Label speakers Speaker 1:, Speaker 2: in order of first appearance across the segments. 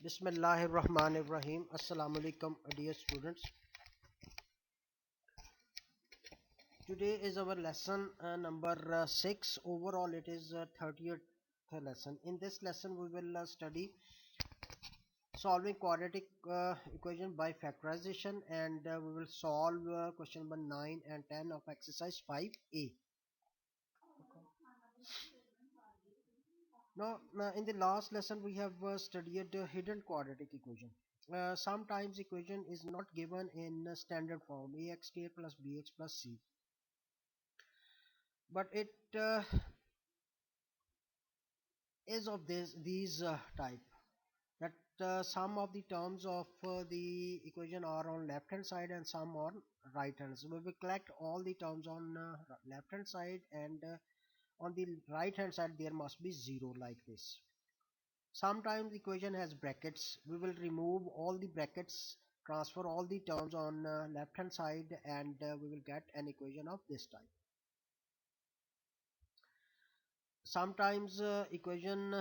Speaker 1: Bismillahirrahmanirrahim. Assalamu alaikum, dear students. Today is our lesson number 6. Overall, it is 30th lesson. In this lesson, we will study solving quadratic equation by factorization, and we will solve question number 9 and 10 of exercise 5a. Now, in the last lesson, we have studied hidden quadratic equation. Sometimes equation is not given in standard form ax square plus bx plus c, but it is of these type that some of the terms of the equation are on left hand side and some on right hand. So we will collect all the terms on left hand side, and on the right hand side there must be 0 like this. Sometimes equation has brackets. We will remove all the brackets, transfer all the terms on left hand side, and we will get an equation of this type. Sometimes equation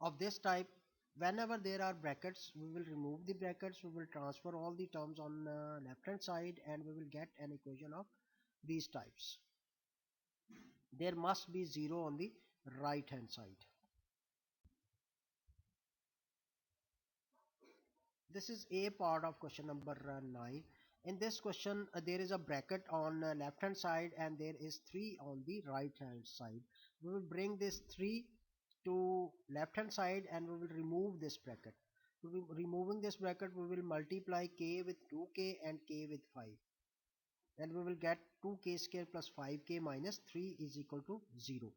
Speaker 1: of this type, whenever there are brackets, we will remove the brackets, we will transfer all the terms on left hand side, and we will get an equation of these types. There must be 0 on the right hand side. This is a part of question number 9. In this question, there is a bracket on left hand side and there is 3 on the right hand side. We will bring this 3 to left hand side and we will remove this bracket. Removing this bracket, we will multiply k with 2k and k with 5, and we will get 2k square plus 5k minus 3 is equal to 0.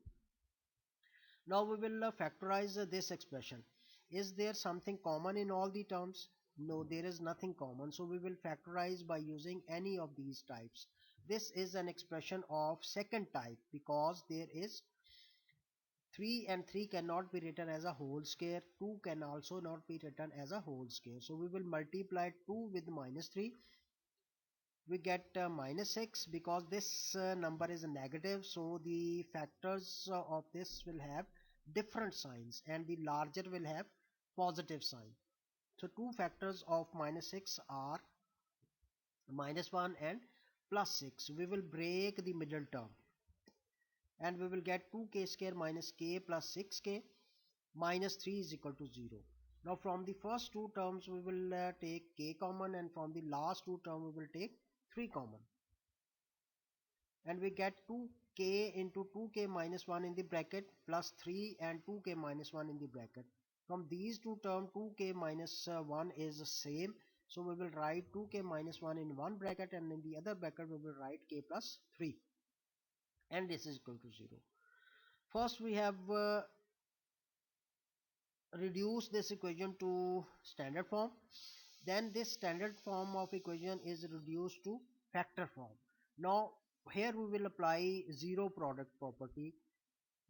Speaker 1: Now we will factorize this expression. Is there something common in all the terms? No, there is nothing common. So we will factorize by using any of these types. This is an expression of second type because there is 3 and 3 cannot be written as a whole square. 2 can also not be written as a whole square. So we will multiply 2 with minus 3. We get minus 6 because this number is negative, so the factors of this will have different signs and the larger will have positive sign. So two factors of minus 6 are minus 1 and plus 6. We will break the middle term and we will get 2k square minus k plus 6k minus 3 is equal to 0. Now from the first two terms we will take k common, and from the last two terms we will take 3 common, and we get 2k into 2k minus 1 in the bracket plus 3 and 2k minus 1 in the bracket. From these two terms 2k minus 1 is the same, so we will write 2k minus 1 in one bracket, and in the other bracket we will write k plus 3, and this is equal to 0. First we have reduced this equation to standard form. Then this standard form of equation is reduced to factor form. Now here we will apply zero product property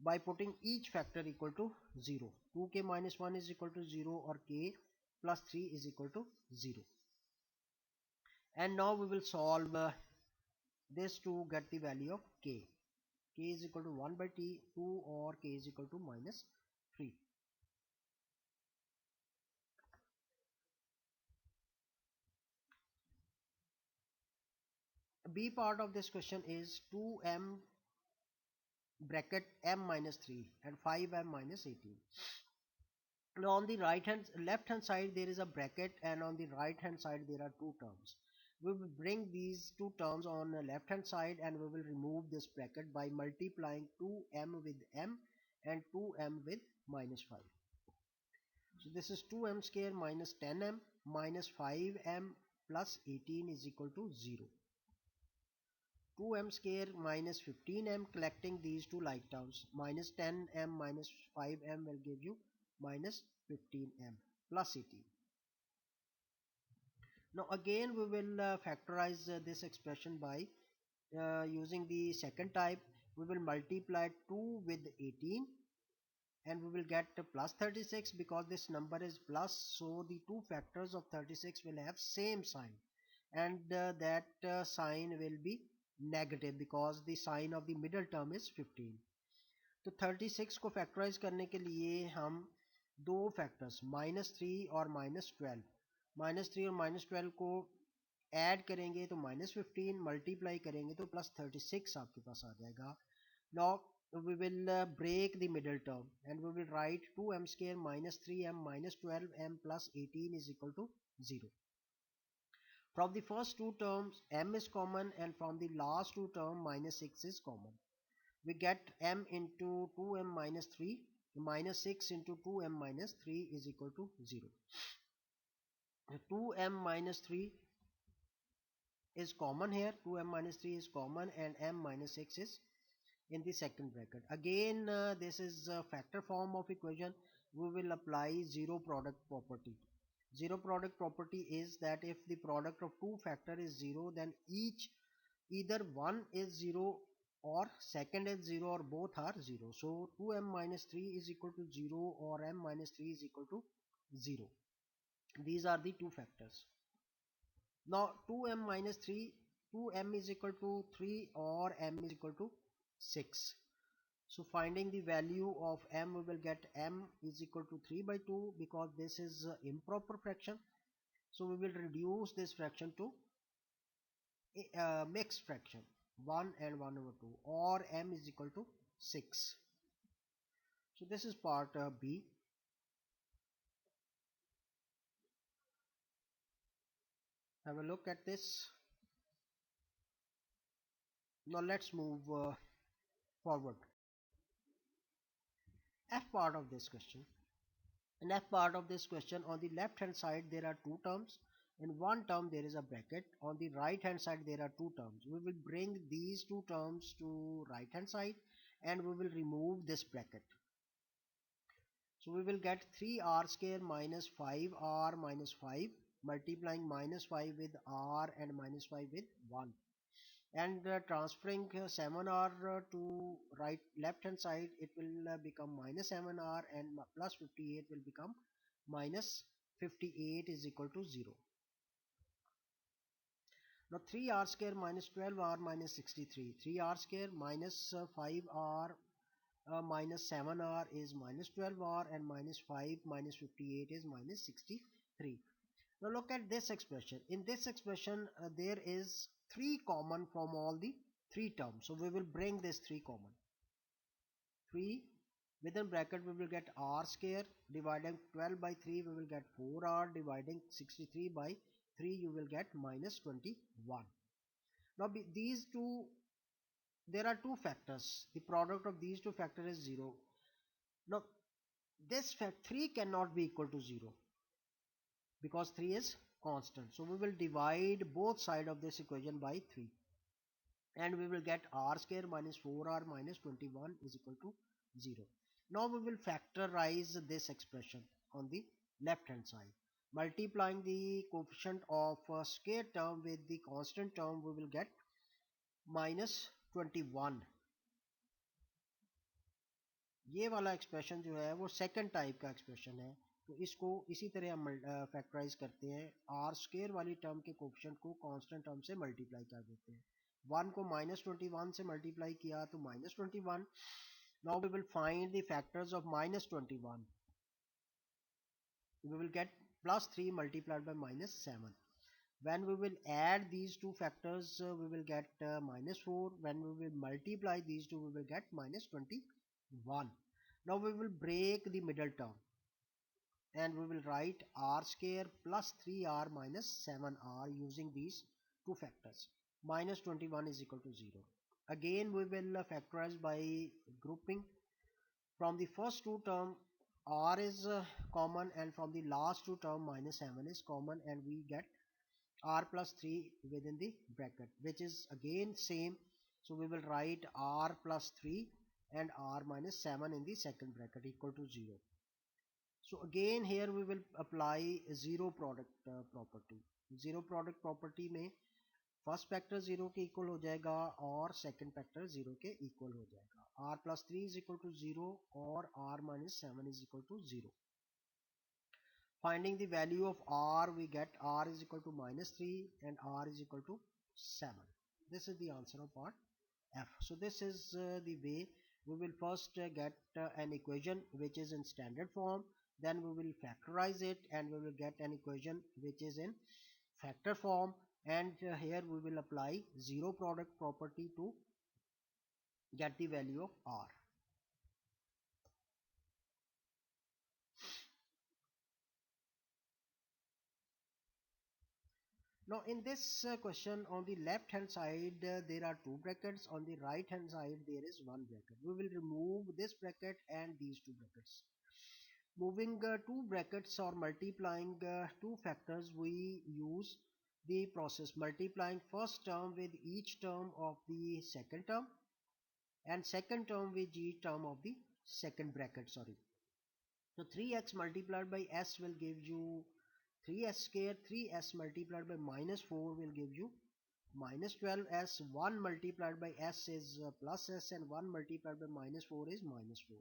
Speaker 1: by putting each factor equal to 0. 2k minus 1 is equal to 0, or k plus 3 is equal to 0. And now we will solve this to get the value of k. K is equal to 1 by 2, or k is equal to minus 3. B part of this question is 2m bracket m minus 3 and 5m minus 18. Now on the left hand side there is a bracket, and on the right hand side there are two terms. We will bring these two terms on the left hand side and we will remove this bracket by multiplying 2m with m and 2m with minus 5. So this is 2m square minus 10m minus 5m plus 18 is equal to 0. 2m square minus 15m, collecting these two like terms, minus 10m minus 5m will give you minus 15m plus 18. Now again we will factorize this expression by using the second type. We will multiply 2 with 18 and we will get plus 36 because this number is plus, so the two factors of 36 will have same sign, and that sign will be negative because the sign of the middle term is 15. तो 36 को factorise करने के लिए हम दो factors -3 और -12, -3 और -12 को ऐड करेंगे तो -15, मल्टीप्लाई करेंगे तो +36 आपके पास आ जाएगा. Now we will break the middle term and we will write 2m square minus 3m minus 12m plus 18 is equal to 0. From the first two terms m is common and from the last two term minus 6 is common. We get m into 2m minus 3 minus 6 into 2m minus 3 is equal to 0. 2m minus 3 is common here, 2m minus 3 is common and m minus 6 is in the second bracket. Again this is a factor form of equation. We will apply zero product property. Zero product property is that if the product of two factor is 0, then either one is 0 or second is 0 or both are 0. So 2m minus 3 is equal to 0 or m minus 3 is equal to 0. These are the two factors. Now 2m minus 3, 2m is equal to 3 or m is equal to 6. So finding the value of m, we will get m is equal to 3 by 2 because this is improper fraction. So we will reduce this fraction to a mixed fraction 1 and 1 over 2 or m is equal to 6. So this is part B. Have a look at this. Now let's move forward. F part of this question. In F part of this question, on the left hand side there are two terms. In one term there is a bracket. On the right hand side there are two terms. We will bring these two terms to right hand side and we will remove this bracket. So we will get 3r square minus 5r minus 5 multiplying minus 5 with r and minus 5 with 1. And transferring 7r to left hand side, it will become minus 7r and plus 58 will become minus 58 is equal to 0. Now 3r square minus 12r minus 63, 3r square minus 5r minus 7r is minus 12r and minus 5 minus 58 is minus 63. Now look at this expression. In this expression there is 3 common from all the 3 terms. So we will bring this 3 common. 3 within bracket we will get r square, dividing 12 by 3 we will get 4r, dividing 63 by 3 you will get minus 21. Now these two, there are two factors. The product of these two factors is 0. Now this fact 3 cannot be equal to 0 because 3 is constant. So we will divide both sides of this equation by 3 and we will get r square minus 4r minus 21 is equal to 0. Now we will factorize this expression on the left hand side. Multiplying the coefficient of square term with the constant term we will get minus 21. ये वाला expression जो है वो second type का expression है, तो इसको इसी तरह हम फैक्टराइज करते हैं. आर स्क्वायर वाली टर्म के कोफिशिएंट को कांस्टेंट टर्म से मल्टीप्लाई कर देते हैं. 1 को -21 से मल्टीप्लाई किया तो -21. Now we will find the factors of -21. We will get +3 multiplied by -7. When we will add these two factors we will get -4. When we will multiply these two we will get -21. Now we will break the middle term and we will write r square plus 3r minus 7r using these two factors. -21 is equal to 0. Again we will factorize by grouping. From the first two term r is common and from the last two term -7 is common and we get r plus 3 within the bracket, which is again same. So we will write r plus 3 and r minus 7 in the second bracket equal to 0. So again here we will apply zero product property. Zero product property में first factor 0 के equal हो जाएगा और second factor 0 के equal हो जाएगा. r plus 3 is equal to 0 और r minus 7 is equal to 0. Finding the value of r, we get r is equal to -3 and r is equal to 7. This is the answer of part F. So this is the way we will first get an equation which is in standard form. then we will factorize it and we will get an equation which is in factor form, and here we will apply zero product property to get the value of r. Now in this question, on the left hand side there are two brackets, on the right hand side there is one bracket. We will remove this bracket and these two brackets. Moving two brackets or multiplying two factors, we use the process multiplying first term with each term of the second term and second term with each term of the second bracket, sorry. So 3x multiplied by s will give you 3s square, 3s multiplied by minus 4 will give you minus 12s, 1 multiplied by s is plus s, and 1 multiplied by minus 4 is minus 4.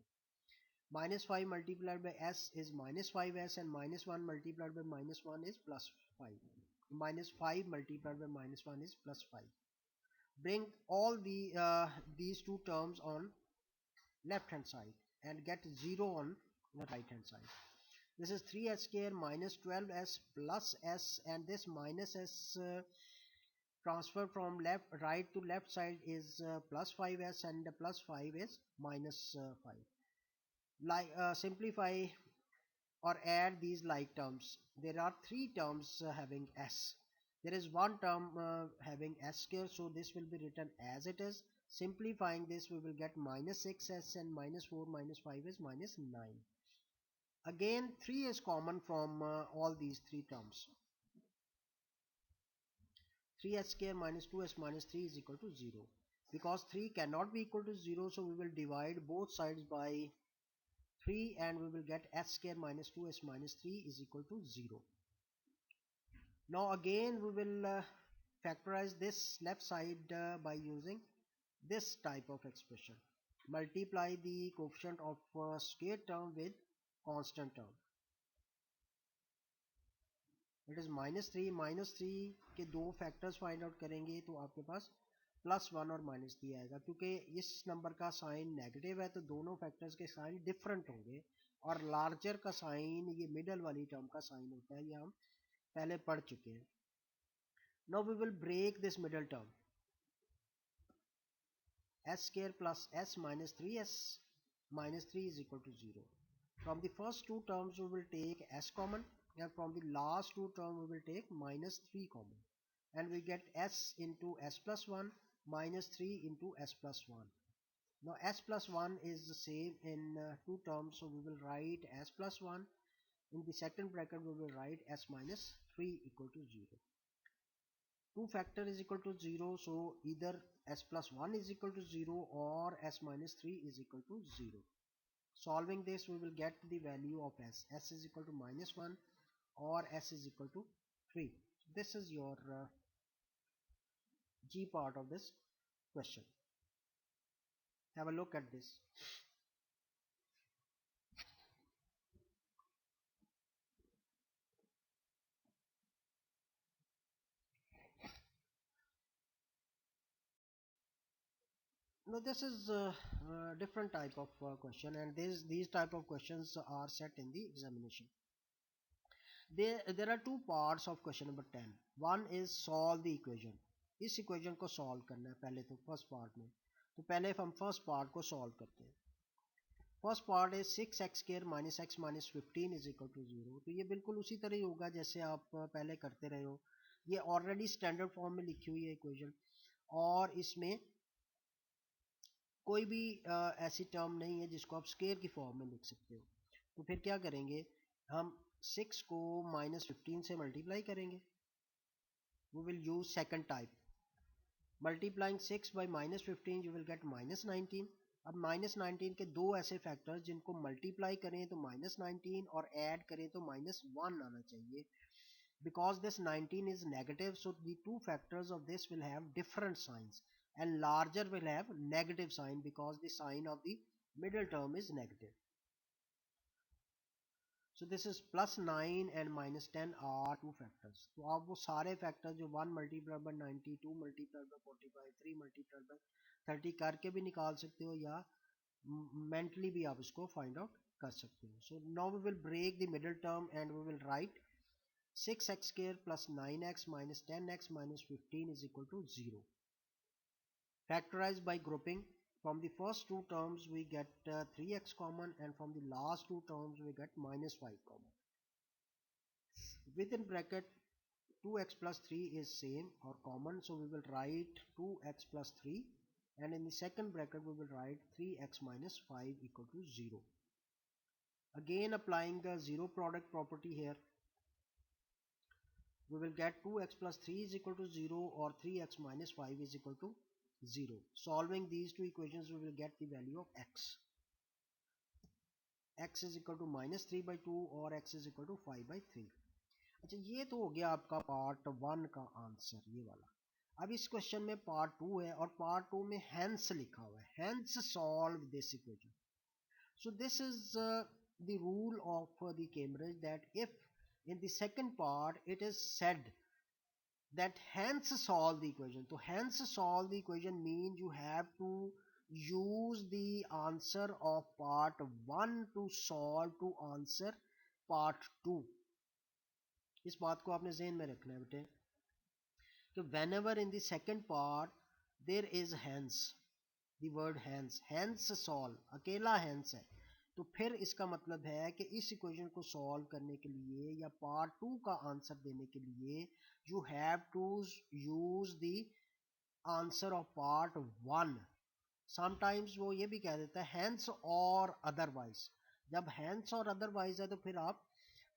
Speaker 1: Minus 5 multiplied by s is minus 5s, and minus 1 multiplied by minus 1 is plus 5. Minus 5 multiplied by minus 1 is plus 5. Bring all these two terms on left hand side and get 0 on the right hand side. This is 3s square minus 12s plus s, and this minus s transfer from left right to left side is plus 5s, and the plus 5 is minus 5. Like simplify or add these like terms. There are three terms having s. There is one term having s square, so this will be written as it is. Simplifying this, we will get minus 6s, and minus 4 minus 5 is minus 9. Again 3 is common from all these three terms. 3s square minus 2s minus 3 is equal to 0. Because 3 cannot be equal to 0, so we will divide both sides by 3 and we will get s square minus 2s minus 3 is equal to 0. Now again we will factorize this left side by using this type of expression. Multiply the coefficient of square term with constant term. It is minus 3. Minus 3 के दो factors find out करेंगे तो आपके पास plus 1 और minus 3 आएगा, क्योंकि इस number का साइन नेगेटिव है तो दोनों फैक्टर्स के साइन डिफरेंट होंगे, और लार्जर का साइन ये मिडल वाली टर्म का साइन होता है, ये हम पहले पढ़ चुके हैं. Now we will break this middle term. s square plus s minus 3s minus 3 is equal to 0. From the first two terms we will take s common, and from the last two terms we will take minus 3 common, and we get s into s plus 1 minus 3 into s plus 1. Now s plus 1 is the same in two terms, so we will write s plus 1. In the second bracket we will write s minus 3 equal to 0. 2 factor is equal to 0, so either s plus 1 is equal to 0 or s minus 3 is equal to 0. Solving this, we will get the value of s. S is equal to minus 1 or s is equal to 3. This is your G part of this question. Have a look at this. Now this is a different type of question, and these type of questions are set in the examination. There are two parts of question number 10. One is solve the equation. इस equation को solve करना है पहले तो first part में. तो पहले हम फर्स्ट पार्ट को सॉल्व करते हैं. First part is 6x square minus x minus 15 is equal to 0. तो ये बिल्कुल उसी तरह ही होगा जैसे आप पहले करते रहे हो. ये ऑलरेडी स्टैंडर्ड फॉर्म में लिखी हुई है इक्वेशन, और इसमें कोई भी ऐसी टर्म नहीं है जिसको आप स्क्वायर की फॉर्म में लिख सकते हो. तो फिर क्या करेंगे, हम 6 को माइनस 15 से मल्टीप्लाई करेंगे. we will use second type. Multiplying 6 by minus 15 you will get minus 19. अब माइनस 19 के दो ऐसे फैक्टर्स जिनको मल्टीप्लाई करें तो माइनस 19 और ऐड करें तो माइनस 1 आना चाहिए. Because this 19 is negative, so the two factors of this will have different signs, and larger will have negative sign because the sign of the middle term is negative. So this is plus 9 and minus 10 are two factors. तो आप वो सारे factors जो 1 multiplied by 90, 2 multiplied by 45, 3 multiplied by 30 करके भी निकाल सकते हो, या mentally भी आप इसको find out कर सकते हो. So now we will break the middle term and we will write 6x square plus 9x minus 10x minus 15 is equal to 0. Factorize by grouping. From the first two terms we get 3x common, and from the last two terms we get minus 5 common. Within bracket 2x plus 3 is same or common, so we will write 2x plus 3, and in the second bracket we will write 3x minus 5 equal to 0. Again applying the zero product property here, we will get 2x plus 3 is equal to 0 or 3x minus 5 is equal to 0. Solving these two equations we will get the value of x. X is equal to minus 3 by 2 or x is equal to 5 by 3. अच्छा, ये तो हो गया आपका part 1 का answer, ये वाला. अब इस क्वेश्चन में पार्ट 2 है और पार्ट 2 में हेंस लिखा हुआ है, hence solve this equation. So this is the rule of the Cambridge, that if in the second part it is said that hence solve the equation, so hence solve the equation means you have to use the answer of part 1 to solve to answer part 2. इस बात को आपने ज़हन में रखना है बेटे कि whenever in the second part there is hence, the word hence, hence solve, अकेला hence है, तो फिर इसका मतलब है कि इस इक्वेशन को सॉल्व करने के लिए या पार्ट 2 का आंसर देने के लिए you have to use the answer of part 1. Sometimes वो ये भी कह देता है हैंस और अदरवाइज. जब हैंस और अदरवाइज है तो फिर आप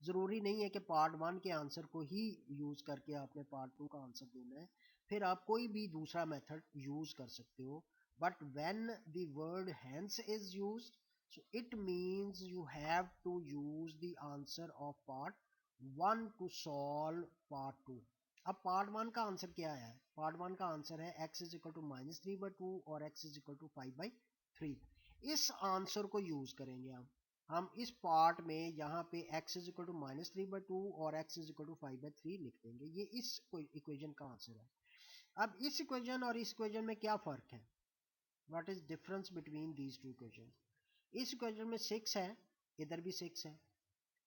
Speaker 1: ज़रूरी नहीं है कि पार्ट 1 के आंसर को ही यूज़ करके आपने पार्ट 2 का आंसर देना है, फिर आप कोई भी दूसरा मेथड यूज़ कर सकते हो. But when the word hence is used, so it means you have to use the answer of part 1 to solve part 2. अब पार्ट 1 का आंसर क्या है? पार्ट 1 का आंसर है x is equal to minus 3 by 2 और x is equal to 5 by 3. इस answer को use करेंगे हम इस पार्ट में यहाँ पे x is equal to minus 3 by 2 और x is equal to 5 by 3 लिख देंगे. ये इस इक्वेशन का आंसर है. अब इस इक्वेशन और इस इक्वेशन में क्या फर्क है? What is difference between these two equation? इस इक्वेशन में 6 है, इधर भी 6 है.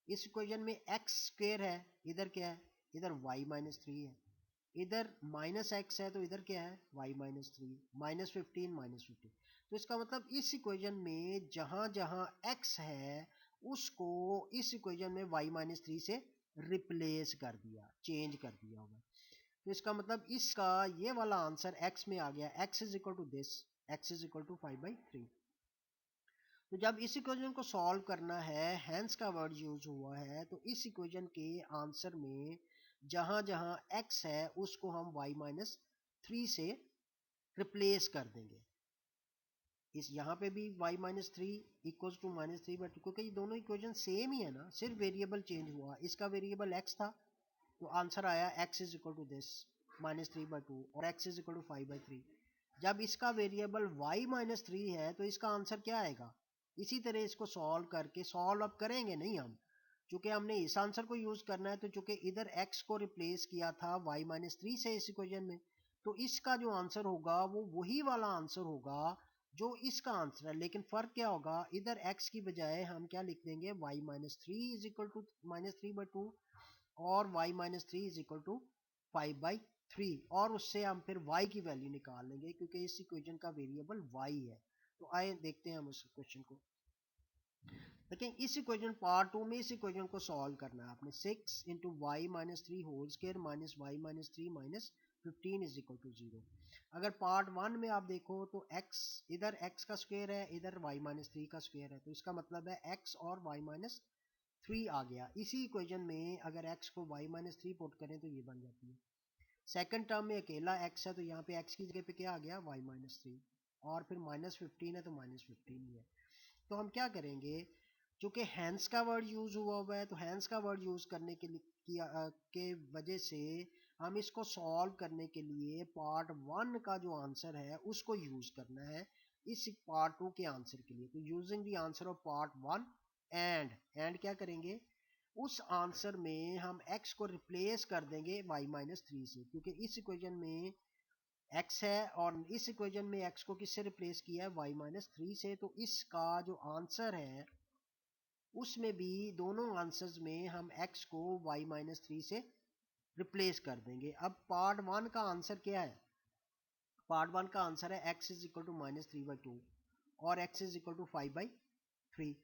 Speaker 1: इस इक्वेशन में x स्क्वायर है, इधर क्या है? इधर y माइनस 3 है. इधर माइनस x है तो इधर क्या है? y minus 3, minus 15 minus 15. तो इसका मतलब इस इक्वेशन में जहां जहां x है उसको इस इक्वेशन में y माइनस 3 से रिप्लेस कर दिया, चेंज कर दिया होगा. तो इसका मतलब इसका ये वाला आंसर x में आ गया, x is equal to this, x is equal to 5 by 3. तो जब इस इक्वेशन को सॉल्व करना है, हैंस का वर्ड यूज हुआ है, तो इस इक्वेशन के आंसर में जहां जहां x है उसको हम y माइनस 3 से रिप्लेस कर देंगे. इस यहाँ पे भी y minus 3 equals to minus 3 but क्योंकि ये दोनों इक्वेशन सेम ही है ना, सिर्फ वेरिएबल चेंज हुआ. इसका वेरिएबल x था तो आंसर आया x is equal to this minus 3 by 2 और x is equal to 5 by 3. जब इसका वेरिएबल y माइनस 3 है तो इसका आंसर क्या आएगा? इसी तरह इसको सॉल्व करके, सॉल्व अब करेंगे नहीं हम, चूंकि हमने इस आंसर को यूज करना है, तो चूंकि इधर x को रिप्लेस किया था y माइनस 3 से इस इक्वेशन में, तो इसका जो आंसर होगा वो वही वाला आंसर होगा जो इसका आंसर है. लेकिन फर्क क्या होगा? इधर x की बजाय हम क्या लिख देंगे? y minus 3 is equal to minus 3 by 2 और y minus 3 is equal to 5 by 3, और उससे हम फिर y की वैल्यू निकाल लेंगे क्योंकि इस इक्वेशन का वेरिएबल y है. तो आइए देखते हैं हम उस क्वेश्चन को. लेकिन इस इक्वेशन पार्ट 2 में इस इक्वेशन को सॉल्व करना है आपने. 6 into y minus 3 whole square minus y minus 3 minus 15 is equal to 0. अगर पार्ट 1 में आप देखो तो x, इधर x का स्क्वायर है, इधर y माइनस 3 का स्क्वायर है, तो इसका मतलब है x और y माइनस 3 आ गया. इसी इक्वेशन में अगर x को y माइनस 3 पुट करें तो ये बन जाती है. सेकंड टर्म में अकेला x है तो यहाँ पे x की जगह पे क्या आ गया? y माइनस 3, और फिर माइनस 15 है तो माइनस 15 ही है. तो हम क्या करेंगे, चूंकि हैंस का वर्ड यूज हुआ है तो हैंस का वर्ड यूज करने के लिए के वजह से हम इसको सॉल्व करने के लिए पार्ट 1 का जो आंसर है उसको यूज करना है इस पार्ट 2 के आंसर के लिए. तो using the answer of part 1 and क्या करेंगे, उस आंसर में हम x को रिप्लेस कर देंगे y माइनस 3 से, क्योंकि इस इक्वेशन में x है और इस इक्वेशन में x को किससे रिप्लेस किया है? y माइनस 3 से. तो इसका जो आंसर है उसमें भी दोनों आंसर्स में हम x को y-3 से रिप्लेस कर देंगे। अब पार्ट 1 का आंसर क्या है? पार्ट 1 का आंसर है x इज इक्वल टू -3/2 और x इज इक्वल टू 5/3।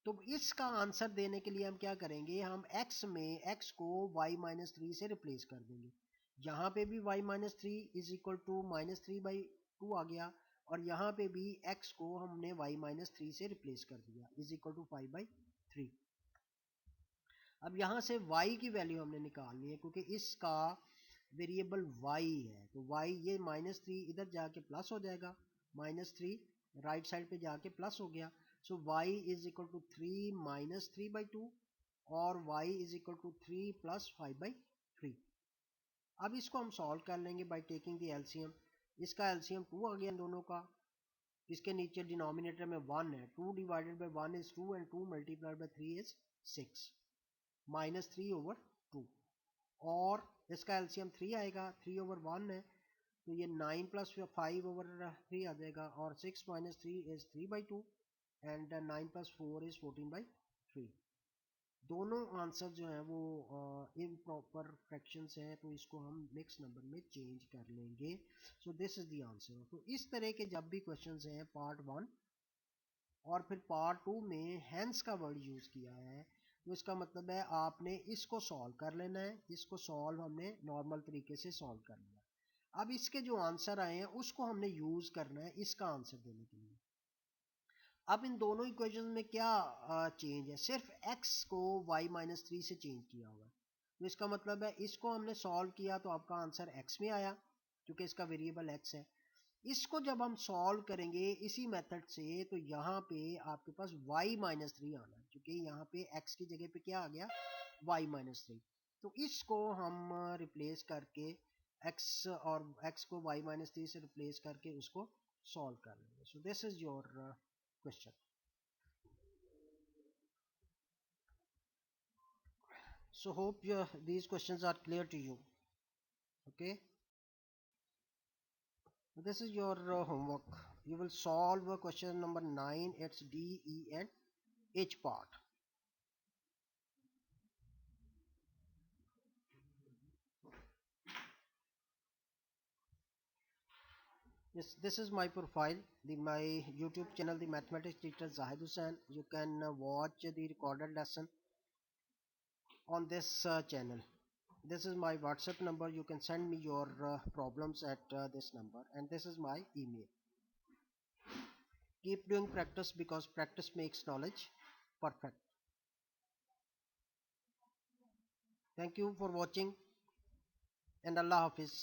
Speaker 1: तो इसका आंसर देने के लिए हम क्या करेंगे, हम x को y-3 से रिप्लेस कर देंगे। यहाँ पे भी y-3 इज इक्वल टू -3/2 आ गया और यहाँ पे भी x को हमने y-3 से रिप्लेस कर दिया इज इक्वल टू 5/3। अब यहाँ से y की वैल्यू हमने निकालनी है क्योंकि इसका वेरिएबल y है, तो y ये -3 इधर जाके प्लस हो जाएगा, -3 राइट साइड पे जाके प्लस हो गया। So y is equal to 3 -3/2 और y is equal to 3 plus 5/3। अब इसको हम सॉल्व कर लेंगे बाय टेकिंग द एलसीएम। इसका एलसीएम 2 आ गया इन दोनों का, इसके नीचे डिनोमिनेटर में 1 है, 2 divided by 1 is 2 and 2 multiplied by 3 is 6, -3/2 और इसका एलसीएम 3 आएगा, 3/1 है तो ये 9 प्लस 5/3 आ जाएगा और 6 minus 3 is 3/2 and 9 plus 4 is 14/3। दोनों आंसर जो है वो इम्प्रॉपर फ्रैक्शंस हैं, तो इसको हम नेक्स्ट नंबर में चेंज कर लेंगे। So this is the answer. तो इस तरह के जब भी क्वेश्चंस हैं पार्ट 1 और फिर पार्ट 2 में हैंस का वर्ड यूज किया है, तो इसका मतलब है आपने इसको सॉल्व कर लेना है। इसको सॉल्व हमने नॉर्मल तरीके से सॉल्व कर लिया। अब इसके जो आंसर आए हैं उसको हमने यूज करना है इसका आंसर देने के लिए। अब इन दोनों इक्वेशन में क्या चेंज है, सिर्फ x को y-3 से चेंज किया हुआ है। तो इसका मतलब है इसको हमने सॉल्व किया तो आपका आंसर x में आया क्योंकि इसका वेरिएबल x है। इसको जब हम सॉल्व करेंगे इसी मेथड से तो यहाँ पे आपके पास y-3 आना है क्योंकि यहाँ पे x की जगह पे क्या आ गया, y-3। तो इसको हम रिप्लेस करके x और x को y-3 से रिप्लेस करके उसको सॉल्व कर लेंगे। So this is your question. So hope these questions are clear to you. Okay. This is your homework. You will solve question number 9. It's D, E, and H part. Yes, this is my profile. My YouTube channel, the Mathematics Teacher Zahid Hussain. You can watch the recorded lesson on this channel. This is my WhatsApp number. You can send me your problems at this number, and this is my email. Keep doing practice because practice makes knowledge perfect. Thank you for watching and Allah Hafiz.